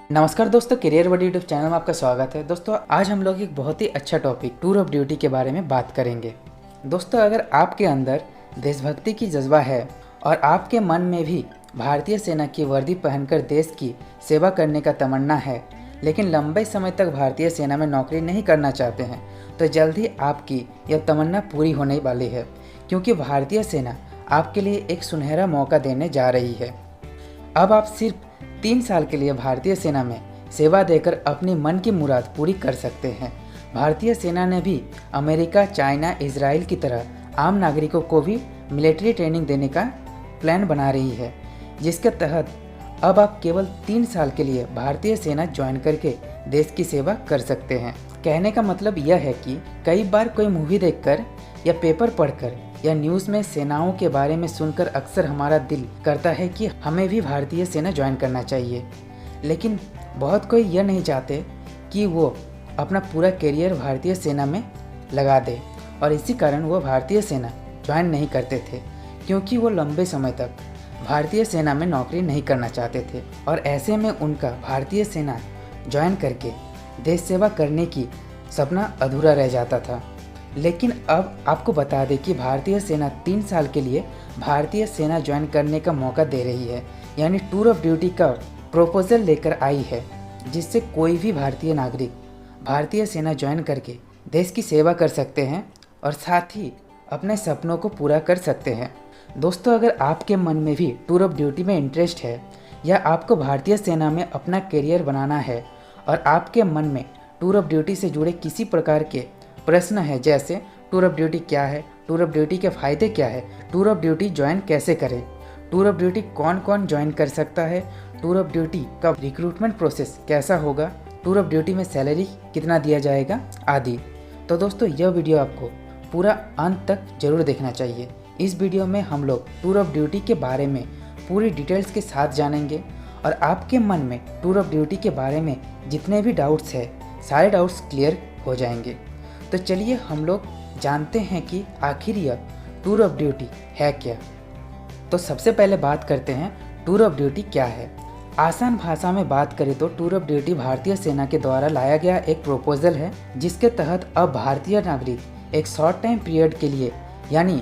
नमस्कार दोस्तों, करियर बडी YouTube channel में आपका स्वागत है। दोस्तों आज हम लोग एक बहुत ही अच्छा टॉपिक टूर ऑफ ड्यूटी के बारे में बात करेंगे। दोस्तों अगर आपके अंदर देशभक्ति की जज्बा है और आपके मन में भी भारतीय सेना की वर्दी पहनकर देश की सेवा करने का तमन्ना है, लेकिन लंबे समय तक भारतीय सेना में नौकरी नहीं करना चाहते हैं, तो जल्द ही आपकी यह तमन्ना पूरी होने वाली है, क्योंकि भारतीय सेना आपके लिए एक सुनहरा मौका देने जा रही है। अब आप सिर्फ 3 साल के लिए भारतीय सेना में सेवा देकर अपनी मन की मुराद पूरी कर सकते हैं। भारतीय सेना ने भी अमेरिका, चाइना, इजराइल की तरह आम नागरिकों को भी मिलिट्री ट्रेनिंग देने का प्लान बना रही है, जिसके तहत अब आप केवल 3 साल के लिए भारतीय सेना ज्वाइन करके देश की सेवा कर सकते हैं। कहने का मतलब यह है कि कई बार कोई मूवी देखकर या पेपर पढ़कर या न्यूज़ में सेनाओं के बारे में सुनकर अक्सर हमारा दिल करता है कि हमें भी भारतीय सेना ज्वाइन करना चाहिए, लेकिन बहुत कोई यह नहीं चाहते कि वो अपना पूरा करियर भारतीय सेना में लगा दे, और इसी कारण वो भारतीय सेना ज्वाइन नहीं करते थे, क्योंकि वो लंबे समय तक भारतीय सेना में नौकरी नहीं करना चाहते थे और ऐसे में उनका भारतीय सेना ज्वाइन करके देश सेवा करने की सपना अधूरा रह जाता था। लेकिन अब आपको बता दें कि भारतीय सेना 3 साल के लिए भारतीय सेना ज्वाइन करने का मौका दे रही है, यानी टूर ऑफ ड्यूटी का प्रपोजल लेकर आई है, जिससे कोई भी भारतीय नागरिक भारतीय सेना ज्वाइन करके देश की सेवा कर सकते हैं और साथ ही अपने सपनों को पूरा कर सकते हैं। दोस्तों अगर आपके मन में भी टूर ऑफ ड्यूटी में इंटरेस्ट है या आपको भारतीय सेना में अपना करियर बनाना है और आपके मन में टूर ऑफ ड्यूटी से जुड़े किसी प्रकार के प्रश्न है, जैसे टूर ऑफ ड्यूटी क्या है, टूर ऑफ ड्यूटी के फ़ायदे क्या है, टूर ऑफ ड्यूटी ज्वाइन कैसे करें, टूर ऑफ ड्यूटी कौन कौन ज्वाइन कर सकता है, टूर ऑफ ड्यूटी का रिक्रूटमेंट प्रोसेस कैसा होगा, टूर ऑफ ड्यूटी में सैलरी कितना दिया जाएगा आदि, तो दोस्तों यह वीडियो आपको पूरा अंत तक जरूर देखना चाहिए। इस वीडियो में हम लोग टूर ऑफ ड्यूटी के बारे में पूरी डिटेल्स के साथ जानेंगे और आपके मन में टूर ऑफ ड्यूटी के बारे में जितने भी डाउट्स हैं सारे डाउट्स क्लियर हो जाएंगे। तो चलिए हम लोग जानते हैं कि आखिर यह टूर ऑफ ड्यूटी है क्या। तो सबसे पहले बात करते हैं टूर ऑफ ड्यूटी क्या है। आसान भाषा में बात करें तो टूर ऑफ ड्यूटी भारतीय सेना के द्वारा लाया गया एक प्रपोजल है, जिसके तहत अब भारतीय नागरिक एक शॉर्ट टाइम पीरियड के लिए यानी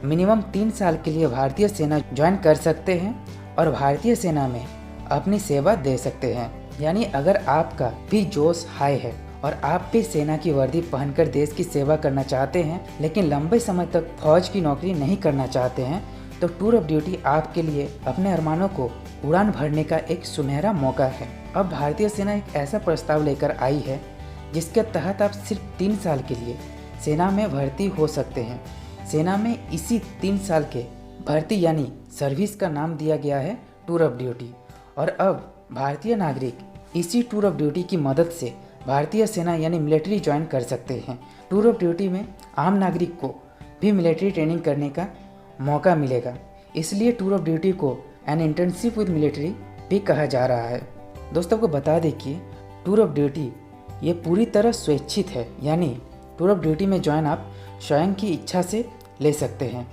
मिनिमम 3 साल के लिए भारतीय सेना ज्वाइन कर सकते हैं और भारतीय सेना में अपनी सेवा दे सकते हैं। यानी अगर आपका भी जोश हाई है और आप भी सेना की वर्दी पहनकर देश की सेवा करना चाहते हैं, लेकिन लंबे समय तक फौज की नौकरी नहीं करना चाहते हैं, तो टूर ऑफ ड्यूटी आपके लिए अपने अरमानों को उड़ान भरने का एक सुनहरा मौका है। अब भारतीय सेना एक ऐसा प्रस्ताव लेकर आई है जिसके तहत आप सिर्फ 3 साल के लिए सेना में भर्ती हो सकते हैं। सेना में इसी 3 साल के भर्ती यानी सर्विस का नाम दिया गया है टूर ऑफ ड्यूटी, और अब भारतीय नागरिक इसी टूर ऑफ ड्यूटी की मदद से भारतीय सेना यानी मिलिट्री ज्वाइन कर सकते हैं। टूर ऑफ ड्यूटी में आम नागरिक को भी मिलिट्री ट्रेनिंग करने का मौका मिलेगा, इसलिए टूर ऑफ ड्यूटी को एन इंटर्नशिप विद मिलिट्री भी कहा जा रहा है। दोस्तों को बता दें कि टूर ऑफ ड्यूटी ये पूरी तरह स्वैच्छित है, यानी टूर ऑफ ड्यूटी में ज्वाइन आप स्वयं की इच्छा से ले सकते हैं।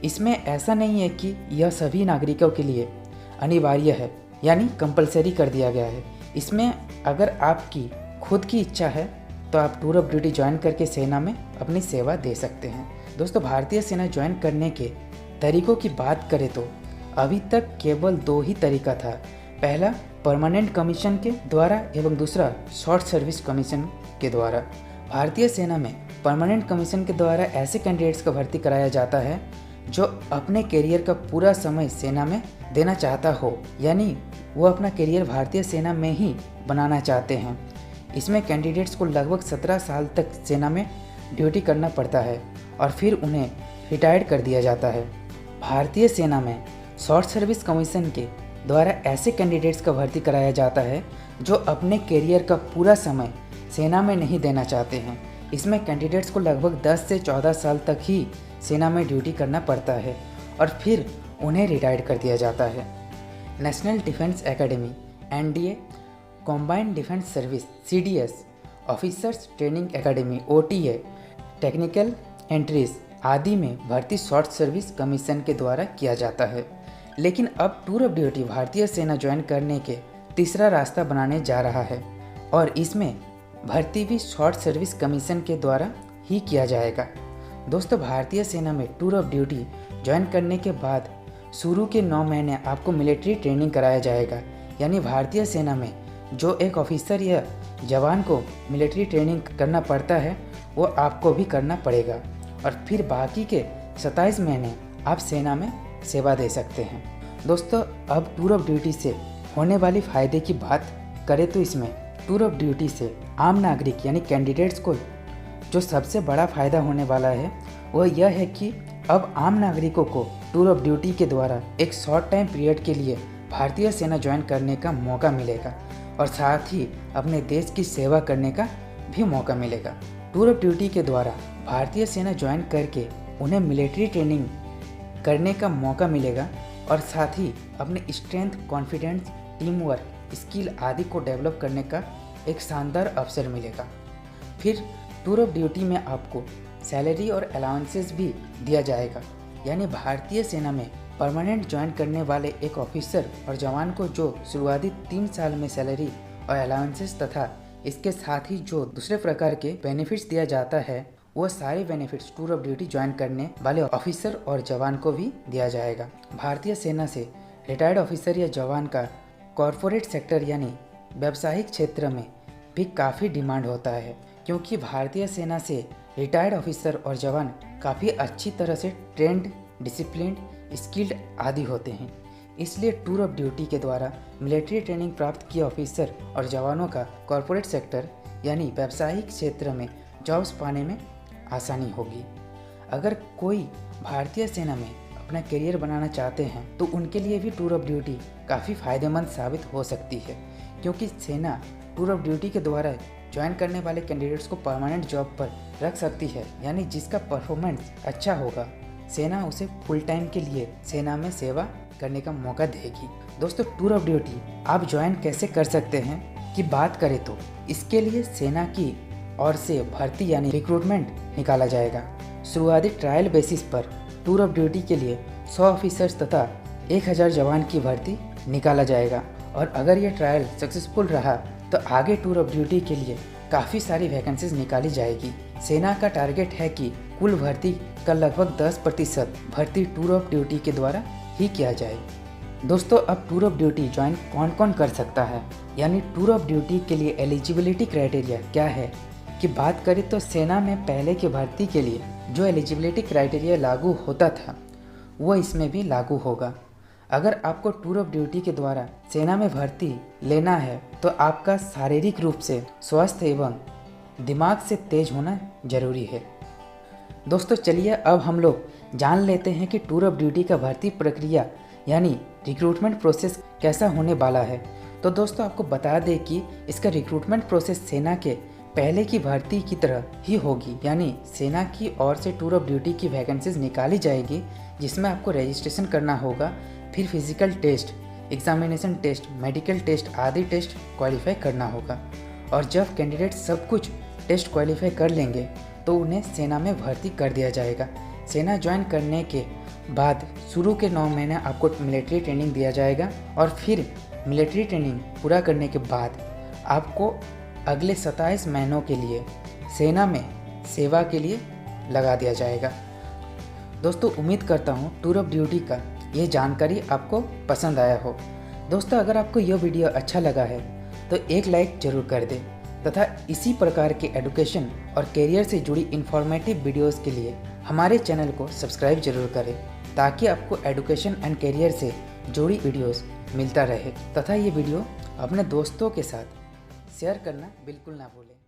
इसमें ऐसा नहीं है कि यह सभी नागरिकों के लिए अनिवार्य है, यानी कंपलसरी कर दिया गया है। इसमें अगर आपकी खुद की इच्छा है तो आप टूर ऑफ ड्यूटी ज्वाइन करके सेना में अपनी सेवा दे सकते हैं। दोस्तों भारतीय सेना ज्वाइन करने के तरीकों की बात करें तो अभी तक केवल 2 ही तरीका था। पहला परमानेंट कमीशन के द्वारा एवं दूसरा शॉर्ट सर्विस कमीशन के द्वारा। भारतीय सेना में परमानेंट कमीशन के द्वारा ऐसे कैंडिडेट्स का भर्ती कराया जाता है जो अपने करियर का पूरा समय सेना में देना चाहता हो, यानी वो अपना करियर भारतीय सेना में ही बनाना चाहते हैं। इसमें कैंडिडेट्स को लगभग 17 साल तक सेना में ड्यूटी करना पड़ता है और फिर उन्हें रिटायर्ड कर दिया जाता है। भारतीय सेना में शॉर्ट सर्विस कमीशन के द्वारा ऐसे कैंडिडेट्स का भर्ती कराया जाता है जो अपने करियर का पूरा समय सेना में नहीं देना चाहते हैं। इसमें कैंडिडेट्स को लगभग 10 से 14 साल तक ही सेना में ड्यूटी करना पड़ता है और फिर उन्हें रिटायर्ड कर दिया जाता है। National defence academy (NDA), combined defence service (CDS), officers training academy (OTA), technical entries आदि में भर्ती शॉर्ट सर्विस कमीशन के द्वारा किया जाता है। लेकिन अब टूर ऑफ ड्यूटी भारतीय सेना ज्वाइन करने के तीसरा रास्ता बनाने जा रहा है और इसमें भर्ती भी शॉर्ट सर्विस कमीशन के द्वारा ही किया जाएगा। दोस्तों, भारतीय सेना में टूर ऑफ ड्यूटी ज्वाइन करने के बाद शुरू के 9 महीने आपको मिलिट्री ट्रेनिंग कराया जाएगा। यानी भारतीय सेना में जो एक ऑफिसर या जवान को मिलिट्री ट्रेनिंग करना पड़ता है वो आपको भी करना पड़ेगा और फिर बाकी के 27 महीने आप सेना में सेवा दे सकते हैं। दोस्तों, अब टूर ऑफ ड्यूटी से होने वाली फ़ायदे की बात करें तो इसमें टूर ऑफ ड्यूटी से आम नागरिक यानी कैंडिडेट्स को जो सबसे बड़ा फ़ायदा होने वाला है वह यह है कि अब आम नागरिकों को टूर ऑफ ड्यूटी के द्वारा एक शॉर्ट टाइम पीरियड के लिए भारतीय सेना ज्वाइन करने का मौका मिलेगा और साथ ही अपने देश की सेवा करने का भी मौका मिलेगा। टूर ऑफ ड्यूटी के द्वारा भारतीय सेना ज्वाइन करके उन्हें मिलिट्री ट्रेनिंग करने का मौका मिलेगा और साथ ही अपने strength, confidence, team work, skill आदि को डेवलप करने का एक शानदार अवसर मिलेगा। फिर टूर ऑफ ड्यूटी में आपको सैलरी और अलाउंसेस भी दिया जाएगा। यानी भारतीय सेना में परमानेंट ज्वाइन करने वाले एक ऑफिसर और जवान को जो शुरुआती 3 साल में सैलरी और अलाउंसेस तथा इसके साथ ही जो दूसरे प्रकार के बेनिफिट्स दिया जाता है वो सारे benefits tour of duty join करने वाले ऑफिसर और जवान को भी दिया जाएगा। भारतीय सेना से रिटायर्ड ऑफिसर या जवान का कॉरपोरेट सेक्टर यानी व्यावसायिक क्षेत्र में भी काफ़ी डिमांड होता है, क्योंकि भारतीय सेना से रिटायर्ड ऑफिसर और जवान काफ़ी अच्छी तरह से ट्रेंड, डिसिप्लिन्ड, स्किल्ड आदि होते हैं। इसलिए टूर ऑफ ड्यूटी के द्वारा मिलिट्री ट्रेनिंग प्राप्त किए ऑफिसर और जवानों का कॉरपोरेट सेक्टर यानी व्यावसायिक क्षेत्र में जॉब्स पाने में आसानी होगी। अगर कोई भारतीय सेना में अपना करियर बनाना चाहते हैं तो उनके लिए भी टूर ऑफ ड्यूटी काफ़ी फायदेमंद साबित हो सकती है, क्योंकि सेना टूर ऑफ ड्यूटी के द्वारा ज्वाइन करने वाले कैंडिडेट्स को परमानेंट जॉब पर रख सकती है। यानी जिसका परफॉर्मेंस अच्छा होगा सेना उसे फुल टाइम के लिए सेना में सेवा करने का मौका देगी। दोस्तों, टूर ऑफ ड्यूटी आप ज्वाइन कैसे कर सकते हैं की बात करें तो इसके लिए सेना की ओर से भर्ती यानी रिक्रूटमेंट निकाला जाएगा। शुरुआती ट्रायल बेसिस पर टूर ऑफ ड्यूटी के लिए 100 ऑफिसर्स तथा 1000 जवान की भर्ती निकाला जाएगा और अगर ये ट्रायल सक्सेसफुल रहा तो आगे टूर ऑफ ड्यूटी के लिए काफ़ी सारी वैकेंसीज निकाली जाएगी। सेना का टारगेट है कि कुल भर्ती का लगभग 10% भर्ती टूर ऑफ ड्यूटी के द्वारा ही किया जाए। दोस्तों, अब टूर ऑफ ड्यूटी ज्वाइन कौन कौन कर सकता है, यानी टूर ऑफ ड्यूटी के लिए एलिजिबिलिटी क्राइटेरिया क्या है की बात करें तो सेना में पहले की भर्ती के लिए जो एलिजिबिलिटी क्राइटेरिया लागू होता था वो इसमें भी लागू होगा। अगर आपको टूर ऑफ ड्यूटी के द्वारा सेना में भर्ती लेना है तो आपका शारीरिक रूप से स्वस्थ एवं दिमाग से तेज होना जरूरी है। दोस्तों, चलिए अब हम लोग जान लेते हैं कि टूर ऑफ ड्यूटी का भर्ती प्रक्रिया यानी रिक्रूटमेंट प्रोसेस कैसा होने वाला है। तो दोस्तों, आपको बता दें कि इसका रिक्रूटमेंट प्रोसेस सेना के पहले की भर्ती की तरह ही होगी। यानी सेना की ओर से टूर ऑफ ड्यूटी की वैकेंसीज निकाली जाएगी जिसमें आपको रजिस्ट्रेशन करना होगा, फिर physical test, examination test, medical test आदि टेस्ट क्वालिफाई करना होगा और जब कैंडिडेट सब कुछ टेस्ट क्वालिफाई कर लेंगे तो उन्हें सेना में भर्ती कर दिया जाएगा। सेना ज्वाइन करने के बाद शुरू के 9 महीने आपको मिलिट्री ट्रेनिंग दिया जाएगा और फिर मिलिट्री ट्रेनिंग पूरा करने के बाद आपको अगले 27 महीनों के लिए सेना में सेवा के लिए लगा दिया जाएगा। दोस्तों, उम्मीद करता हूँ टूर ऑफ ड्यूटी का ये जानकारी आपको पसंद आया हो। दोस्तों, अगर आपको यह वीडियो अच्छा लगा है तो एक लाइक जरूर कर दें तथा इसी प्रकार के एडुकेशन और करियर से जुड़ी इन्फॉर्मेटिव वीडियोस के लिए हमारे चैनल को सब्सक्राइब जरूर करें ताकि आपको एडुकेशन एंड करियर से जुड़ी वीडियोस मिलता रहे तथा ये वीडियो अपने दोस्तों के साथ शेयर करना बिल्कुल ना भूलें।